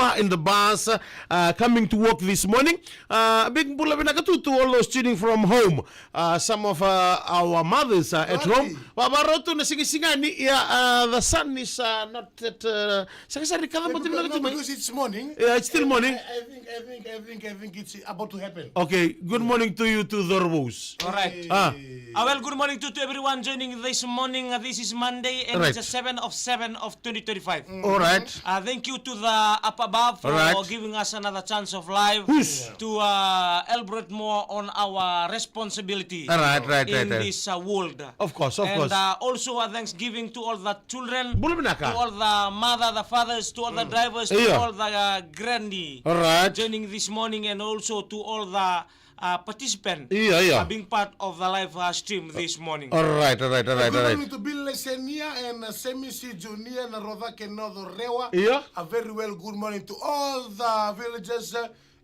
semua in the bus coming to work this morning. Big bula binakatu to all those tuning from home. Some of our mothers at home. Wabaroto na singisingani. Yeah, the sun is not that. Because it's morning. Yeah, it's still morning. I think it's about to happen. Okay, good morning to you, to Dorbos. All right. Well, good morning to everyone joining this morning. This is Monday, and Right. it's the 7th of 2025. All right. Thank you to the up above for Right. giving us another chance of life to elaborate more on our responsibility Right. in this world. Of course. And also a thanksgiving to all the children, Bula to binaka. all the mother, the fathers, to all the drivers, to Yeah. all the granny All right. joining this morning, and also to all the participants Yeah. being part of the live stream this morning. All right. Good morning to Bill Lesenia and Semisi Junior and Rodake Nodo Rewa. Yeah. A very well good morning to all the villagers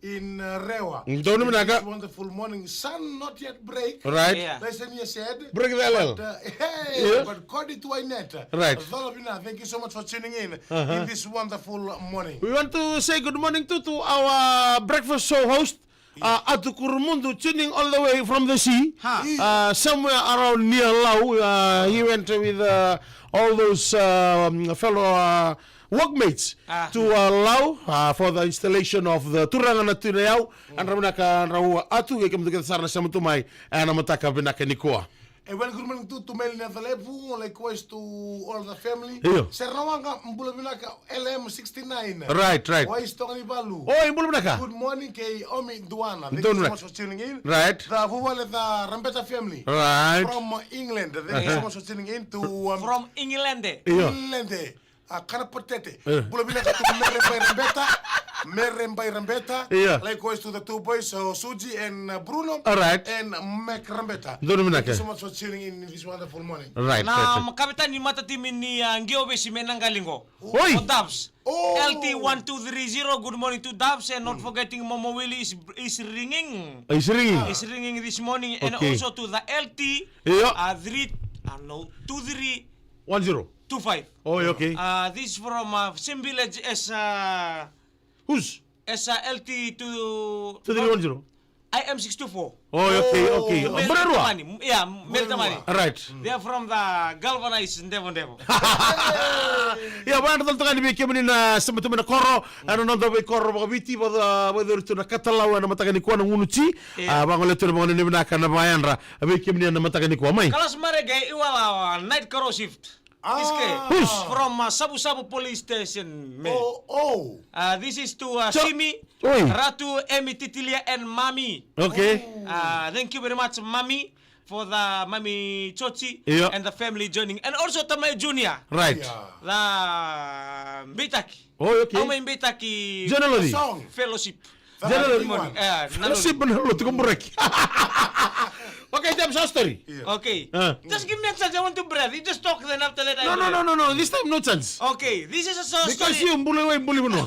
in Rewa. Don't know, This Naga. wonderful morning. Sun not yet break. Right. Yeah. Lesenia said. Break the LL. But, Yeah. but according to Inet, Right. Zolabina, thank you so much for tuning in this wonderful morning. We want to say good morning to our breakfast show host, Atu Kurumundu, tuning all the way from the sea, somewhere around near Lau. He went with all those fellow workmates to Lau for the installation of the Turangana Tuneau, and Ramanaka Rau Atu, Gekam Sarna Samatumai, and Amataka Benaka Nikoa. And well, good morning to Melina Valepu, likewise to all the family. Yeah. Serrawanga Mbulabinaka LM69. Right. Why is Tony Balu? Oh, in Bulunaka. Good morning, K. Omi Duana. Thank you so much for tuning in. Right. The Vuvale, the Rambeta family. Right. From England. Thank you so much for tuning in to From England. Yeah. England. Karapatete. Bulabinaka to Merembai Rambeta. Yeah. Likewise to the two boys, Suji and Bruno. All right. And Mac Rambeta. Dominaka. Thank you so much for tuning in this wonderful morning. Right. Na makapitan ni matatimin ni Ngiobe si Menang Galingo. Oi. O Dubs. Oh. LT1230, good morning to Dubs, and not forgetting Momo Willie is ringing. Is ringing. Is ringing this morning, and Okay. also to the LT Yeah. 2325. 10. Oh, okay. This is from same village as Who's? LT to 2310. IM624. Oh, okay. Berarua. Yeah, Meltamani. Right. They are from the galvanized Devon. Ya, bana tol tangani be kemini na sematu na koro, ano no do be koro ba biti ba whether to na katalawa na matagani ko na ngunuchi, ba ngole to ba ngone na kana bayanra, be kemini na matagani ko mai. Kalas marege iwala night car shift. Who's? From Sabu Sabu police station. This is to Simi, Oi. Ratu, Emi, Titilia, and Mami. Okay. Thank you very much, Mami, for the Mami Chochi Yeah. and the family joining. And also Tamay Junior, Right. the Mbitaki. Oh, okay. Tamay Mbitaki Generally. Song. Fellowship. Generally. Naloli. Benar lo tukang burek. Okay, jam sa story. Okay. Just give me a chance. I want to breathe. You just talk, then after that I breathe. No. This time no chance. Okay, this is a story. Because you bully mo.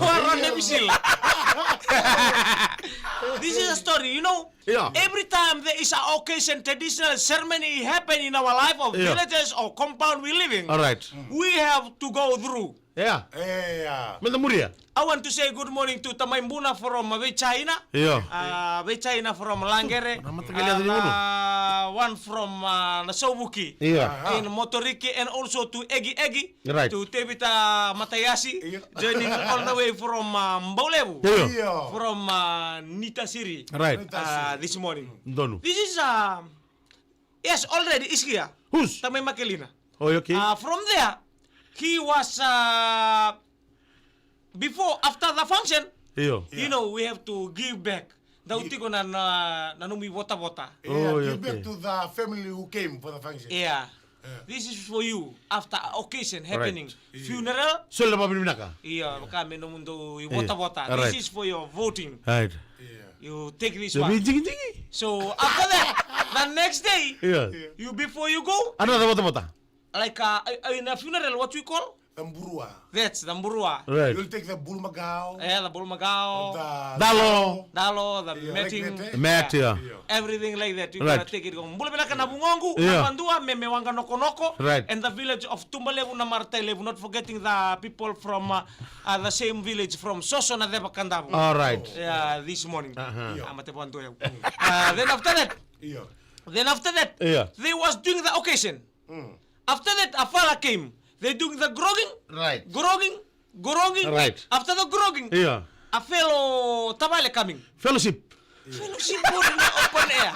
This is a story, you know. Yeah. Every time there is an occasion, traditional ceremony happen in our life of villages or compound we live in, All right. we have to go through. Yeah. Menda muria. I want to say good morning to Tamay Mbuna from China. Yeah. China from Langere. One from Nasobuki. Yeah. In Motoriki, and also to Egi. Right. To Tebita Matayashi, joining all the way from Mbolebu. Yeah. From Nitasiri. Right. This morning. Donu. This is yes, already is here. Who's? Tamay Makelina. Oh, okay. From there, he was after the function. Yeah. You know, we have to give back. Dauti ko na nanumi bota. Give back to the family who came for the function. Yeah. This is for you after occasion happening. Funeral. So la mabinaka. Yeah, kami no mundo bota. Right. This is for your voting. Right. You take this So one. jingi. So after that, the next day, Yeah. before you go, Ano na bota? like in a funeral, what we call Tamburua. That's the Mburua. Right. You'll take the Bulmagao. The Bulmagao, Dalo. the Yeah, Meting, like that, Mat, yeah. everything like that. You Right. gotta take it home. Mbula bila kana Bungongu, Yeah. Napandua, Memewanga Noko, Right. and the village of Tumbalevu na Martelevu, not forgetting the people from the same village from Soso na Debakandavu. All right. Yeah, this morning. Uh-huh. Amatepanto. Then after that, Yeah. they was doing the occasion. After that, a fella came. They doing the grogging, Right. grogging. Right. After the grogging, Yeah. a fellow Tabale coming. Fellowship. Fellowship board in the open air.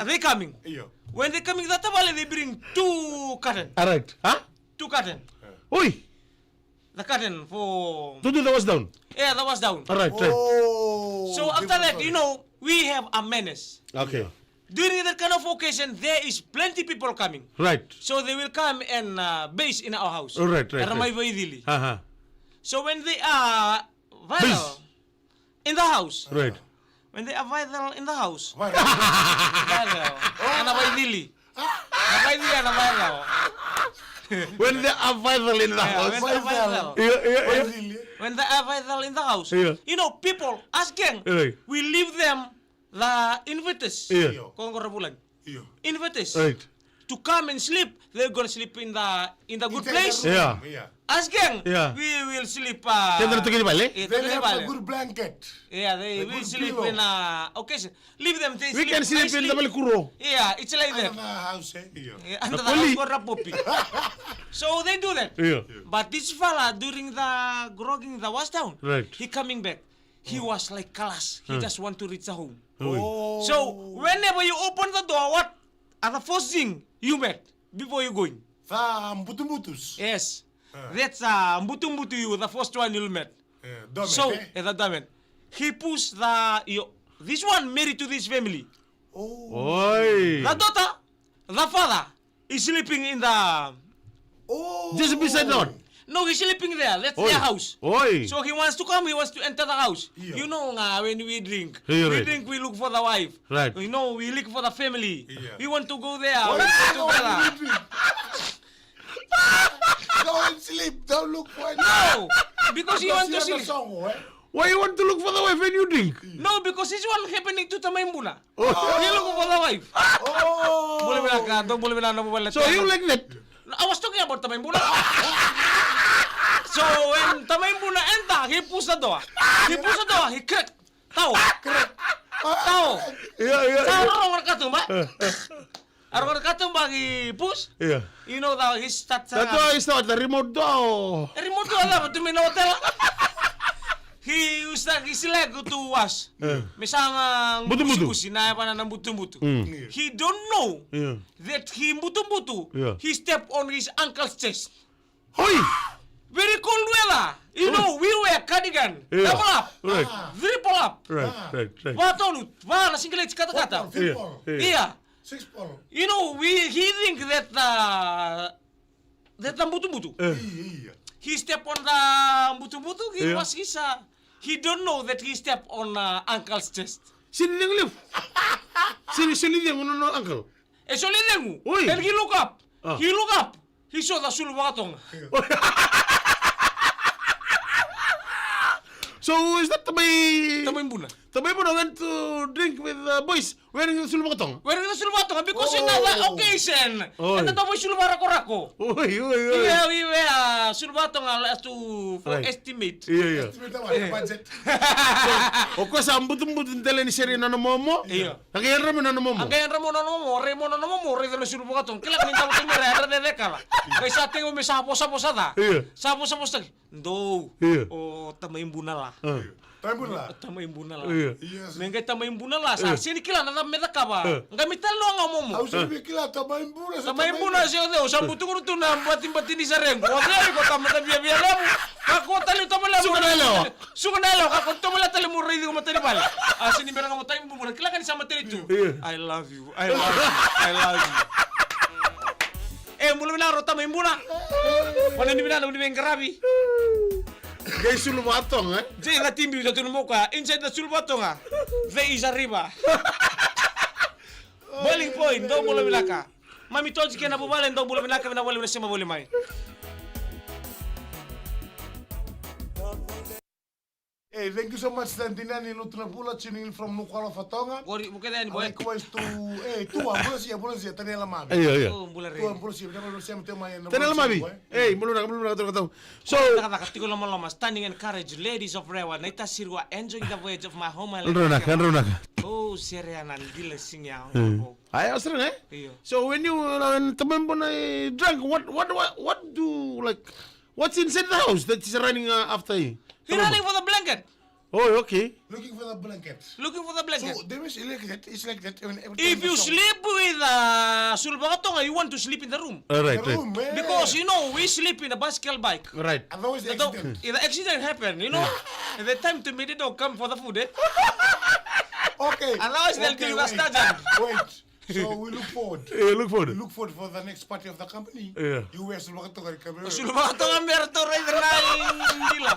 They coming. Yeah. When they coming, the Tabale, they bring 2 curtain. All right. Huh? 2 curtain. Oi. The curtain for... To do the was down. Yeah, that was down. All right. Right. Oh. So after that, you know, we have a menace. Okay. During that kind of occasion, there is plenty people coming. Right. So they will come and base in our house. Right. Ramai Vaidili. Uh-huh. So when they are vital Base. in the house, Right. when they are vital in the house, Right. vital, ana Vaidili. Ana Vaidili, ana vital. When they are vital in the Yeah, house. when they are vital. Yeah. When they are vital in the house, Yeah. you know, people asking, Right. we leave them the inviters. Yeah. Kung bulan. Yeah. Inviters. Right. To come and sleep, they're gonna sleep in the good place. Yeah. Asking, Yeah. we will sleep. Kaya na tingin balik? Then have a good blanket. Yeah, they a will good sleep pillow. in occasion. Leave them. They We can sleep in nicely. the Malikuro. Yeah, it's like that. Another house, eh? Yeah. Yeah, under the Napoli. house for Rapopi. So they do that. Yeah. But this fella during the grogging the was down. Right. He coming back. He was like kalas. He just want to reach the home. Oh. So whenever you open the door, what are the first thing you met before you going? Butumbutus. Yes. That's mbutu you, the first one you'll met. Domet, So, eh? the diamond. He pushed this one married to this family. Oh. Oi. The daughter, the father, is sleeping in the... Oh. Just beside down. No, he's sleeping there. That's Oi. their house. Oi. So he wants to come, he wants to enter the house. Yeah. You know, when we drink, Yeah, we right. drink, we look for the wife. Right. You know, we look for the family. Yeah. We want to go there. What We is go together. Go and sleep. Don't look for it. No, because he wants to see sleep. song, eh? Why you want to look for the wife when you drink? No, because this one happening to Tamaimbuna. Oh. He look for the wife. Oh. Boleh bilang ka, don't boleh bilang nama balik. So you like that? I was talking about Tamaimbuna. So when Tamaimbuna enter, he push the door. He push the door, he crack. Tahu? Tahu? Yeah. Tahu orang kata mbak? Orang kata mbak he push. Yeah. You know that he start. That door is not the remote door. Remote door lah, betul mina hotel. He used his leg to wash. Misalnya Butu-butu. busi na apa na butu-butu. Mm. He don't know Yeah. that he butu-butu. Yeah. He step on his uncle's chest. Oi. Very cold weather. You know, we wear cardigan. Yeah. Double up. Right. Triple up. Right. Watolut. Wala singlet kata-kata. Football. Iya. Six ball. You know, he think that the butu-butu. Yeah. He step on the butu-butu. He Yeah. was his. He don't know that he step on uncle's chest. Sini yang live. Sini yang no uncle. So lengu. Oi. And he look up. Ah. He look up. He saw the sulwatong. So is that Tamaimbuna. Tamaimbuna went to drink with boys wearing the sulbakatong? Where is the sulwatong? Because in Oh. the occasion. Oi. And the boy sulwarako-rako. Oi. We were sulwatong to for Right. estimate. Iya. Estimate the budget. O ko sa ambutong-butong tele ni seri na momo. Iya. Kaya ramo na momo. Ang kaya ramo na mo, re na sulwatong. Kila kan tawo tingin re de dekala. Kay sa tingin mo sapo-sapo sada. Iya. Sapo-sapo sa. Do. Iya. O Tamaimbuna lah. Time lah. Tamaimbuna lah. Iya. Yes. Mengay Tamaimbuna lah. Sa sini kila na medaka ba. Ngai mitalo nga mo mo. Aku sudah bikin lah Tamaimbuna. Tamaimbuna siya daw sa buto ko na batin-batin ni sa rengo. Wag na ko tama ta biya lang. Ako tali to mala. Suganalo ako to mala tali mo ready ko matali bal. Sini berang mo Tamaimbuna. Kila kan sama tali tu. Iya. I love you. I love you. Mula na ro Tamaimbuna. Wala ni binalo ni Bengarabi. Kay sulbatong Jay na team sa tunong ka. Inside the sulbato nga. There is a river. Boiling point. Daw mula bilaka. Mami told you na bubalen daw bula binaka na wala na siya mabuli mai. Hey, thank you so much Tantinani Lutuna Pula tuning in from Nukuala Fatonga. Gori bukeda ni boy. Likewise to tua bulan Tanela Mami. Iya. Oh, bula re. Tua bulan siya tema yang Tanela Mami. Belum nak. So, Nakakatiko lama standing encourage ladies of Rewa. Naita sirwa enjoying the voyage of my home. Runak. Oh, serianan gila singya. Ayo sering Iyo. So when you teman pun drunk, what do like? What's inside the house that is running after you? He running for the blanket. Oh, okay. Looking for the blanket. Looking for the blanket. So there is it's like that when every time If you the song- sleep with Sulbagatonga, you want to sleep in the room. Right. the room, man. Because you know we sleep in a bicycle bike. Right. Otherwise the Although, accident. if the accident happen, you know, at the time to meet the dog come for the food, eh? Okay. Otherwise they'll kill you as Tarzan. Wait. So we look forward. Look for We it. look forward for the next party of the company. Yeah. You wear Sulbagatonga kamera. Sulbagatonga merto rider na gila.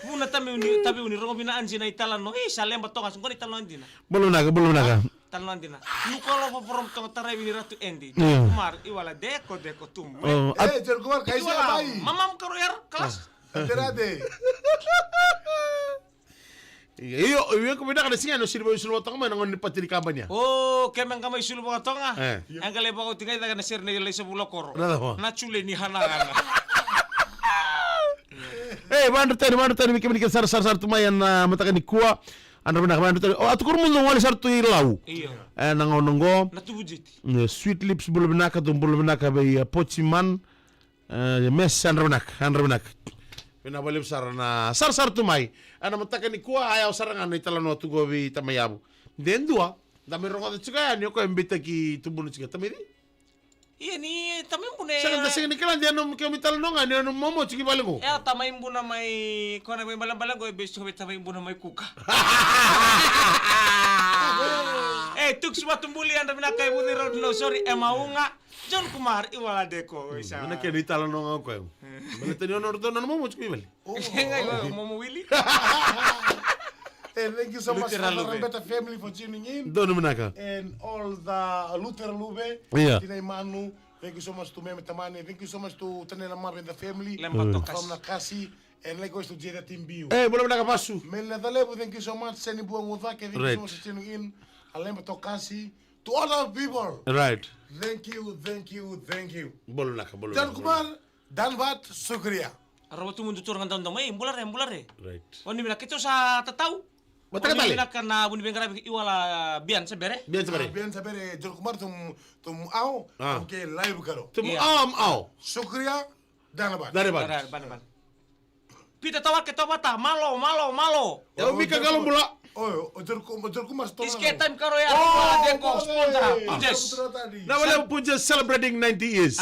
Muna tabi uni rongo binaan sina italan no. Eh, salem batonga sungko italan dina. Belum naga. Talan dina. You call over from tonga tarai bini ratu endi. Yeah. Kumar iwala deko tum. Oh, Eh, jangan keluar kayak siapa Iwala bayi. mamam karo yar kelas. Terade. iyo kumida kada singa no sirbo sulbo tong man ngon patiri kampanya. Oh, kemang kamay Sulbagatonga. Eh. Ang kaleba ko tingay taga na sir na ilay sa bulokoro. Nada mo. Na chule ni hanangan. Bandu tani mikir sar tumayan matakan ni kuah. Andra benak bandu tani. Oh, atukur mundo wali sar tu ilau. Iyo. Nongo. Na tubujiti. Sweet lips bulu benaka bay pochiman. Mes andra benak. Pina balik sar na sar tumay. Ana matakan ni kuah ayaw sarangan ni talano tu gobi tamayabu. Den dua. Dami rongo de chika ni ko embita ki tubunu chika tamiri. Iya ni tamay mo ne. Sa kasi ni kalan diyan no kami talano nga ni momo chiki balingo. Eh, tamay mo na may ko na may balang-balang ko besto ko tamay mo na may kuka. Eh, tuk suwa tumbuli anda binakay mo ni road no. Sorry, maunga. John Kumar iwala deko isa. Mana kaya ni talano nga ko. Balita ni ono roto na momo chiki bali. Ngay mo Willy. And thank you so much Lutera for the Lube. Rambeta family for tuning in. Dono menaka. And all the Luther Lube. Yeah. Tinay Manu. Thank you so much to Meme Tamani. Thank you so much to Tanela Mar and the family. Lembato From kas. Nakasi. And likewise to Jada Team Biu. Boleh menaka pasu. Meladalebu, thank you so much. Seni Buang Udake, thank you Right. so much for tuning in. Alemba Tokasi. To all our people. Right. Thank you. Boleh menaka. Dan Kumar, Danvat, Sukriya. Araw tu mundo turang daw may bulare. Right. Oni mina kito sa tataw. Bata ka tali? Oni mina kana buni bengara iwala bian sa bere. Biar sebari. Bien sabere, Jan Kumar, tum au, Ah. okay, live karo. Tumu Yeah. au. Sukriya, Danabat. Dari bang. Ban. Pita tawar ke tawata malo. Ya mika galong bula. Oh, Jan Kumar, Iske time karo ya. Oh, Deko sponsor. boleh. Pujes. Putra tadi. Na wala po just celebrating 90 years.